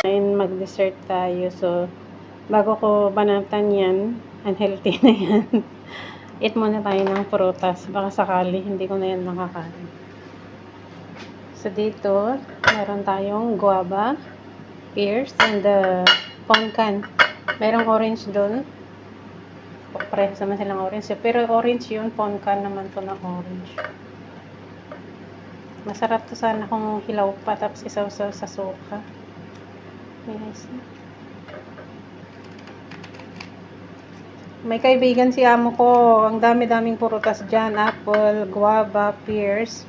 mag-dessert tayo. So, bago ko banatan yan, unhealthy na yan. Eat muna tayo ng prutas. Baka sakali, hindi ko na yan makakain. So, dito, meron tayong guava, pears, and pumpkin. Merong orange doon. Parehas naman silang orange. Pero orange yun, pumpkin naman to na orange. Masarap to sana kung hilaw pa, tapos isaw-saw sa suka. Nice. May kaibigan si amo ko. Ang dami-daming prutas dyan. Apple, guava, pears.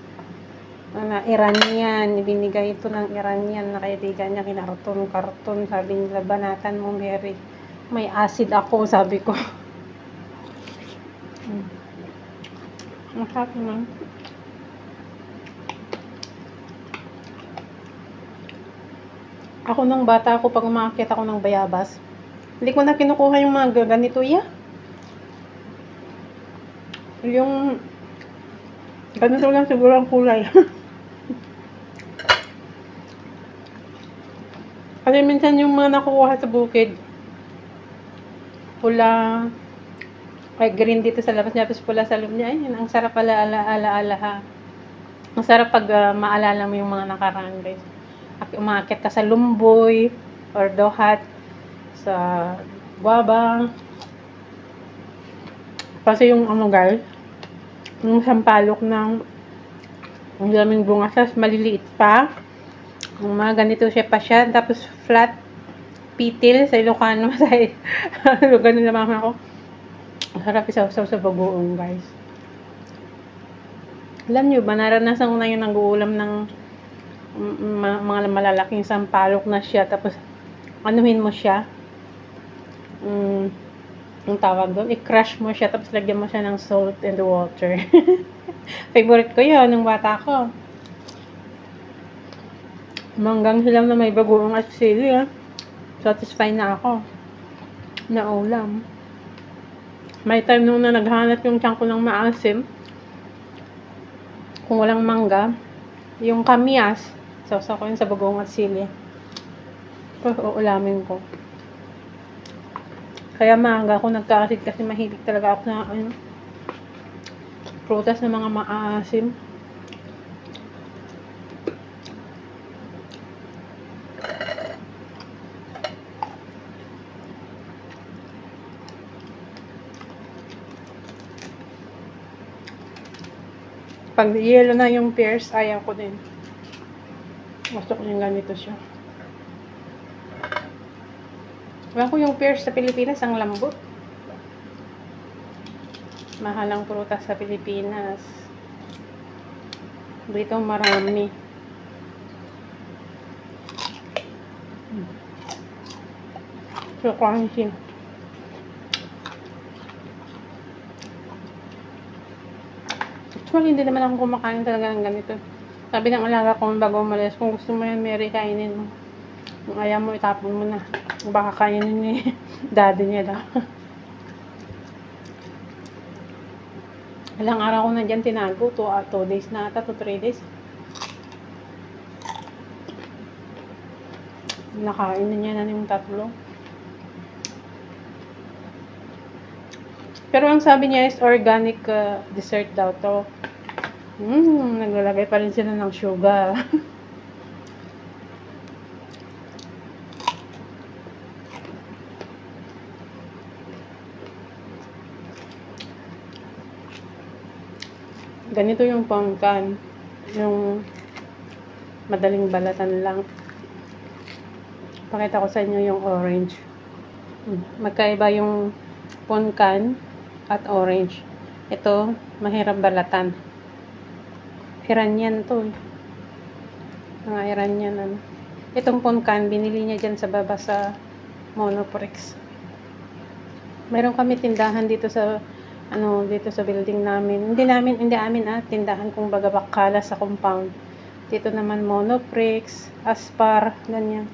Iranian. Ibinigay ito ng Iranian na kaibigan niya. Kinarton-karton. Sabi nila, banatan mo, Mary. May acid ako, sabi ko. Masarap naman. Ako nung bata ako, pag umakit ako ng bayabas, hindi ko na kinukuha yung mga ganito yung ganito lang siguro ang kulay. Kasi minsan yung mga nakukuha sa bukid, pula, ay green dito sa labas niya, tapos pula sa loob niya. Ay, ang sarap pala ala ha. Ang sarap pag maalala mo yung mga nakaraan, guys. Umakit ka sa Lumboy or Dohat, sa Guaba. Kasi yung guys, yung sampalok ng ang daming bunga, tapos maliliit pa. Yung mga ganito siya pa siya, tapos flat pitil sa Ilocano, sa lugar nila mama ko. Masarap isaw-saw sa bagoong, guys. Alam nyo ba, naranasan ko na yung nag-uulam ng mga malalaking sampalok na siya, tapos anuhin mo siya, yung tawag doon, i-crush mo siya, tapos lagyan mo siya ng salt and water. Favorite ko yun, nung bata ko. Manggang hilam na may bagoong at sili, satisfied na ako na ulam. May time nung na naghanap yung tiyan ko ng maasim, kung walang mangga, yung kamyas, sausaw ko yun sa bagoong at sili. Tapos uulamin ko. Kaya maaga ako nagka-acid kasi mahilig talaga ako sa prutas na mga maasim. Pag yellow na yung pears, ayaw ko din. Gusto ko yung ganito siya. Alam ko yung pears sa Pilipinas, ang lambot. Mahal ang prutas sa Pilipinas. Dito marami. So, crunchy. Actually, hindi naman ako kumakain talaga ng ganito. Sabi ng alaga ko bago umalis, kung gusto mo yan, Mary, kainin mo. Kung ayaw mo, itapon mo na. Baka kainin ni daddy niya daw. Ilang araw ko na dyan tinago. 2 days na ata, 2-3 days. Nakain na niya na yung 3. Pero ang sabi niya is organic dessert daw to. Naglalagay pa rin sila ng sugar. Ganito yung pumpkin. Yung madaling balatan lang. Pakita ko sa inyo yung orange. Magkaiba yung pumpkin at orange. Ito, mahirap balatan. Iranian to. Mga Iranian. Itong pumpkin, binili niya dyan sa baba sa Monoprix. Meron kami tindahan dito sa dito sa building namin. Hindi amin tindahan kung baga bakala sa compound. Dito naman Monoprix, Aspar, ganyan.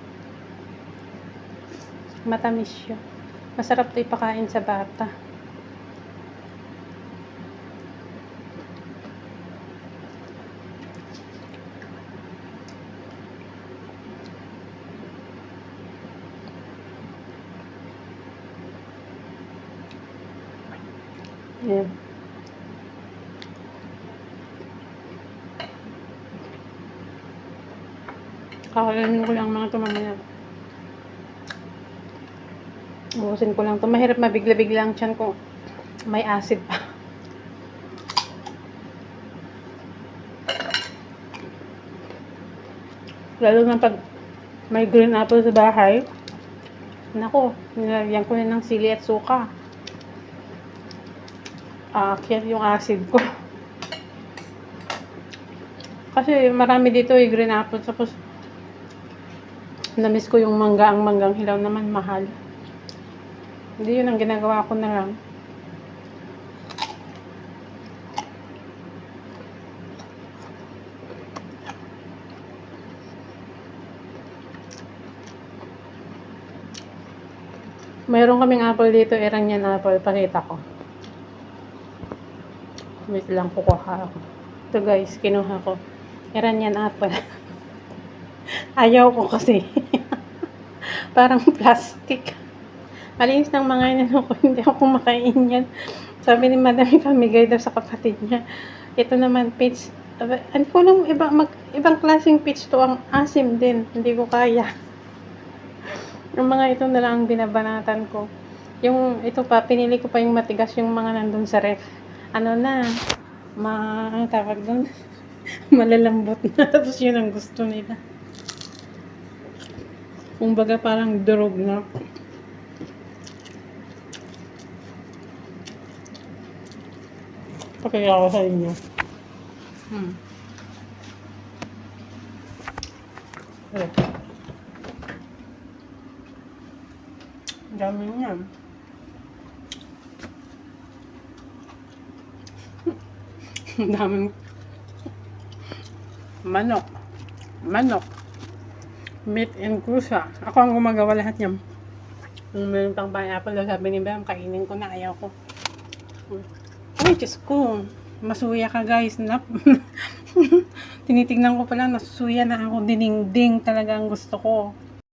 Matamis siya. Masarap 'to ipakain sa bata. Ayan. Kakainin ko lang mga ito mamaya. Bukusin ko lang ito. Mahirap mabigla-bigla ang tiyan ko. May acid pa. Lalo na pag may green apple sa bahay. Nako, nilagyan ko na ng sili at suka. Aakyat yung acid ko. Kasi marami dito green apple. Tapos, namiss ko yung mangga. Ang manggang hilaw naman mahal. Hindi yun ang ginagawa ko na lang. Mayroon kaming apple dito, Iranian apple. Pakita ko. Wait lang, kukuha ako. Ito guys, kinuha ko. Iranian apple. Ayaw ko kasi. Parang plastic. Malinis ng mga inano ko. Hindi ako kumakain yan. Sabi ni Madam, ipamigay daw sa kapatid niya. Ito naman, peach. Ano ko lang, ibang klaseng peach to. Ang asim din. Hindi ko kaya. Yung mga ito na lang ang binabanatan ko. Yung ito pa, pinili ko pa yung matigas yung mga nandun sa ref. Ano na, ang tawag doon? Malalambot na. Tapos yun ang gusto nila. Kumbaga parang durog na. Pakita ko sa inyo. Dami niya. Daming manok. Meat and kusa. Ako ang gumagawa lahat niyan. Kung meron pang pineapple, sabi ni Bam, kainin ko na, ayaw ko. Ay, Diyos ko. Masuya ka guys. Tinitignan ko pala, nasusuya na ako. Dinengdeng talaga ang gusto ko.